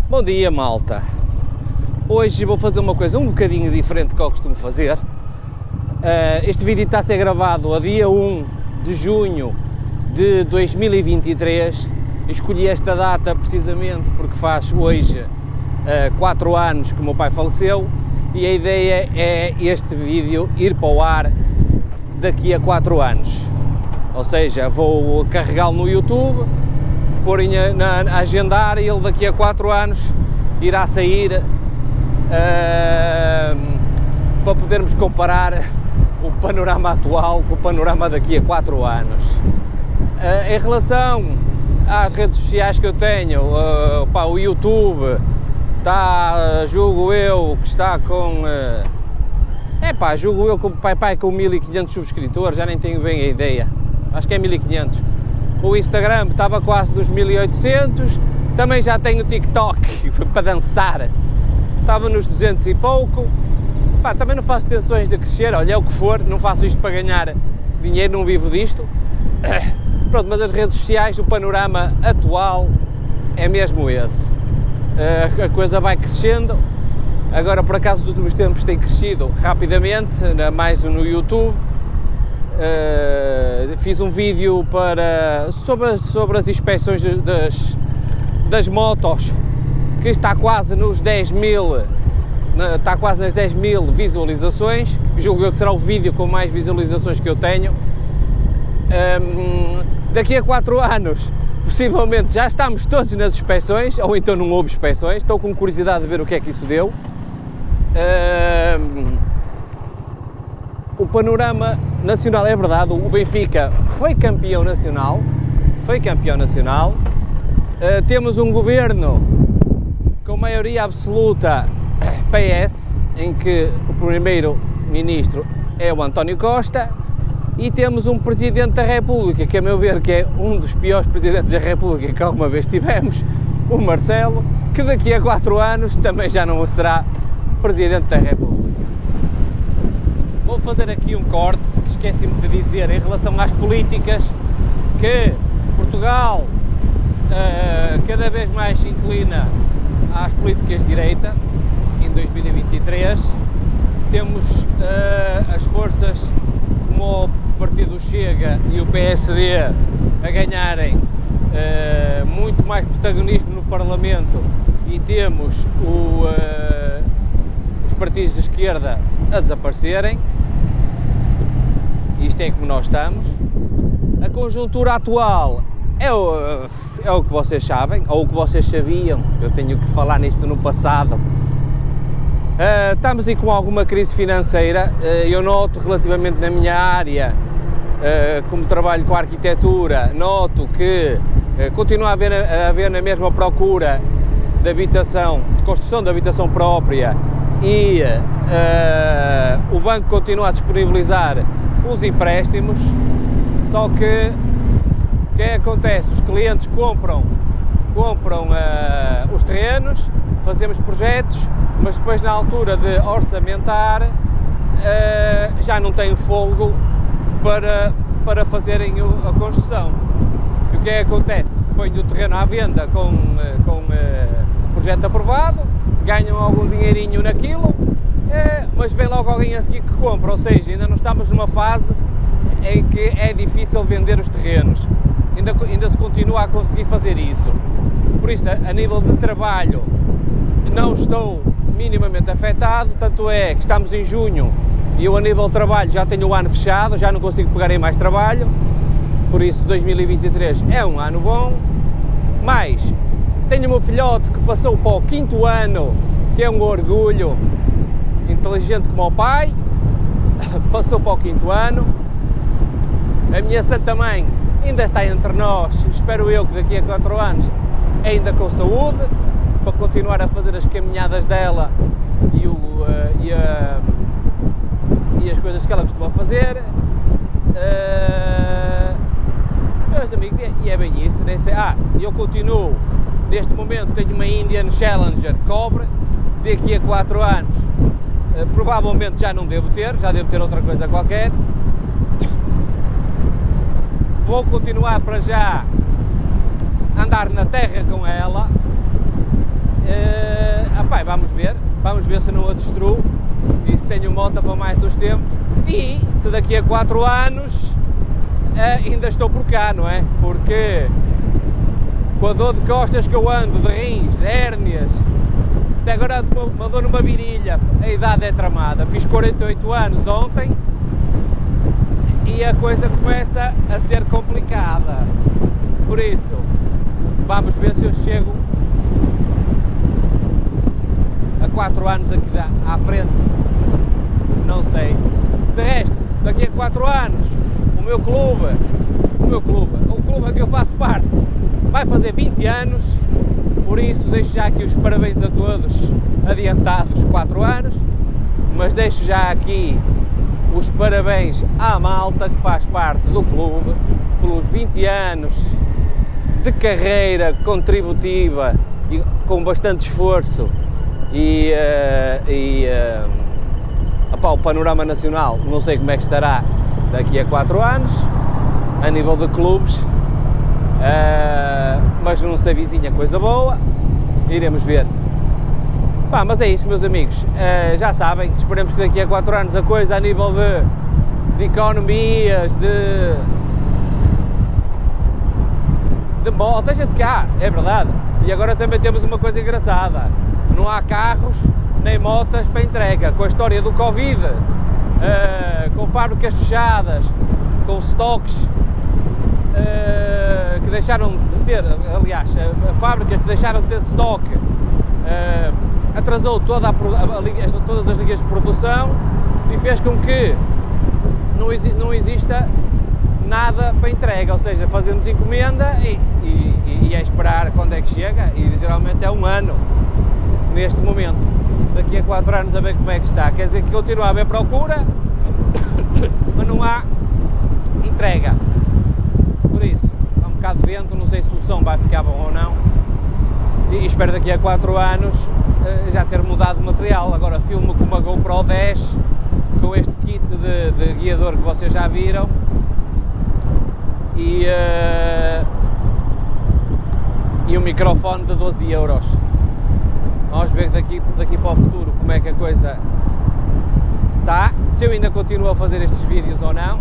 Bom dia, malta. Hoje vou fazer uma coisa um bocadinho diferente do que eu costumo fazer. Este vídeo está a ser gravado a dia 1 de junho de 2023. Escolhi esta data precisamente porque faz hoje 4 anos que o meu pai faleceu e a ideia é este vídeo ir para o ar daqui a 4 anos. Ou seja, vou carregá-lo no YouTube, pôr a agendar e ele daqui a 4 anos irá sair para podermos comparar o panorama atual com o panorama daqui a 4 anos. Em relação às redes sociais que eu tenho, o YouTube está, julgo eu, que está com... julgo eu com com 1500 subscritores, já nem tenho bem a ideia, acho que é 1500. O Instagram estava quase dos 1800, também já tenho o TikTok para dançar, estava nos 200 e pouco. Também não faço intenções de crescer, olha, é o que for, não faço isto para ganhar dinheiro, não vivo disto. Pronto, mas as redes sociais, o panorama atual é mesmo esse. A coisa vai crescendo, agora por acaso nos últimos tempos tem crescido rapidamente, mais no YouTube. Fiz um vídeo sobre as inspeções das motos, que está quase nos 10 mil, está quase nas 10 mil visualizações, julgo eu que será o vídeo com mais visualizações que eu tenho. Daqui a 4 anos, possivelmente já estamos todos nas inspeções, ou então não houve inspeções, estou com curiosidade de ver o que é que isso deu. O panorama nacional é verdade, o Benfica foi campeão nacional, temos um governo com maioria absoluta PS, em que o primeiro-ministro é o António Costa, e temos um Presidente da República, que a meu ver que é um dos piores Presidentes da República que alguma vez tivemos, o Marcelo, que daqui a 4 anos também já não será Presidente da República. Vou fazer aqui um corte, que esqueci-me de dizer, em relação às políticas, que Portugal cada vez mais se inclina às políticas de direita. Em 2023 temos as forças como o Partido Chega e o PSD a ganharem muito mais protagonismo no Parlamento, e temos os partidos de esquerda a desaparecerem. Isto é como nós estamos. A conjuntura atual é o que vocês sabem, ou o que vocês sabiam. Eu tenho que falar nisto no passado. Estamos aí com alguma crise financeira. Eu noto relativamente na minha área, como trabalho com a arquitetura, noto que continua a haver na mesma procura de habitação, de construção de habitação própria, e o banco continua a disponibilizar os empréstimos, só que o que acontece? Os clientes compram os terrenos, fazemos projetos, mas depois na altura de orçamentar já não têm fôlego para fazerem a construção. E o que é que acontece? Põem o terreno à venda com projeto aprovado, ganham algum dinheirinho naquilo, mas vem logo alguém a seguir que compra, ou seja, ainda não estamos numa fase em que é difícil vender os terrenos, ainda se continua a conseguir fazer isso. Por isso, a nível de trabalho, não estou minimamente afetado, tanto é que estamos em junho e eu a nível de trabalho já tenho o ano fechado, já não consigo pegar em mais trabalho, por isso 2023 é um ano bom. Mas tenho o meu filhote que passou para o 5º ano, que é um orgulho, inteligente como o pai, passou para o 5º ano. A minha santa mãe ainda está entre nós, espero eu que daqui a 4 anos, ainda com saúde, para continuar a fazer as caminhadas dela e as coisas que ela costuma fazer. Meus amigos, e é bem isso, nem sei. Eu continuo, neste momento tenho uma Indian Challenger Cobre, daqui a 4 anos provavelmente já não devo ter, já devo ter outra coisa qualquer. Vou continuar para já a andar na terra com ela, vamos ver se não a destruo e se tenho moto para mais uns tempos, e se daqui a 4 anos ainda estou por cá, não é? Porque com a dor de costas que eu ando, de rins, hérnias, até agora uma dor numa virilha, a idade é tramada. Fiz 48 anos ontem e a coisa começa a ser complicada. Por isso, vamos ver se eu chego a 4 anos aqui à frente. Não sei. De resto, daqui a 4 anos, o clube a que eu faço parte, vai fazer 20 anos, por isso deixo já aqui os parabéns a todos, adiantados 4 anos, mas deixo já aqui os parabéns à malta que faz parte do clube, pelos 20 anos de carreira contributiva e com bastante esforço o panorama nacional, não sei como é que estará daqui a 4 anos, a nível de clubes, mas não se avizinha coisa boa, iremos ver. Mas é isso, meus amigos, já sabem, esperemos que daqui a 4 anos a coisa a nível de economias, de moto, esteja de cá, é verdade. E agora também temos uma coisa engraçada, não há carros nem motas para entrega, com a história do Covid, com fábricas fechadas, com stocks que deixaram de ter, aliás, fábricas que deixaram de ter stock, atrasou todas as linhas de produção e fez com que não exista nada para entrega, ou seja, fazemos encomenda e é esperar quando é que chega, e geralmente é um ano neste momento. Daqui a 4 anos a ver como é que está, quer dizer que continua a haver procura, mas não há entrega. Por isso, há um bocado de vento, não sei se o som vai ficar bom ou não, e espero daqui a 4 anos já ter mudado de material. Agora filmo com uma GoPro 10, com este kit de guiador que vocês já viram, e um microfone de 12 €. Vamos ver daqui para o futuro como é que a coisa está, se eu ainda continuo a fazer estes vídeos ou não.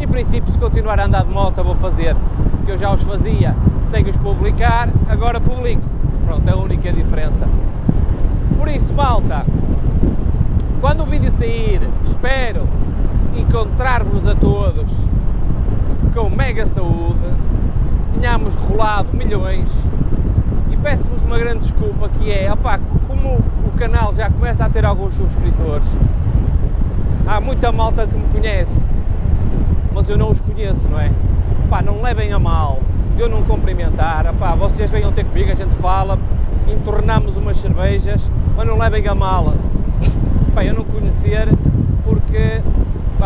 Em princípio, se continuar a andar de moto, vou fazer, porque eu já os fazia sem os publicar, agora publico. Pronto, é a única diferença. Por isso, malta, quando o vídeo sair, espero encontrar-vos a todos com mega saúde, tenhamos rolado milhões, e peço-vos uma grande desculpa, que é, como o canal já começa a ter alguns subscritores, há muita malta que me conhece, mas eu não os conheço, não é? Não levem a mal de eu não cumprimentar, vocês venham ter comigo, a gente fala, entornamos umas cervejas, mas não levem a mal, eu não conhecer, porque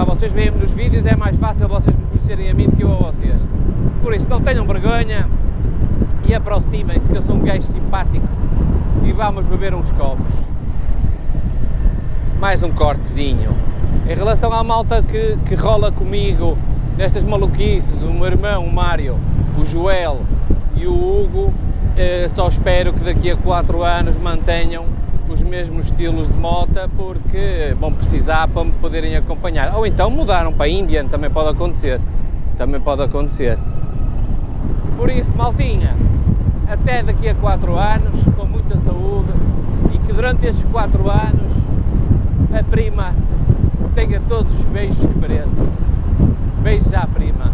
vocês veem-me nos vídeos, é mais fácil vocês me conhecerem a mim do que eu a vocês. Por isso, não tenham vergonha e aproximem-se, que eu sou um gajo simpático, e vamos beber uns copos. Mais um cortezinho. Em relação à malta que rola comigo nestas maluquices, o meu irmão, o Mário, o Joel e o Hugo, só espero que daqui a 4 anos mantenham os mesmos estilos de moto, porque vão precisar para me poderem acompanhar. Ou então mudaram para a Indian, também pode acontecer. Por isso, maltinha, até daqui a 4 anos, com muita saúde, e que durante estes 4 anos a prima tenha todos os beijos que mereça. Beijos à prima.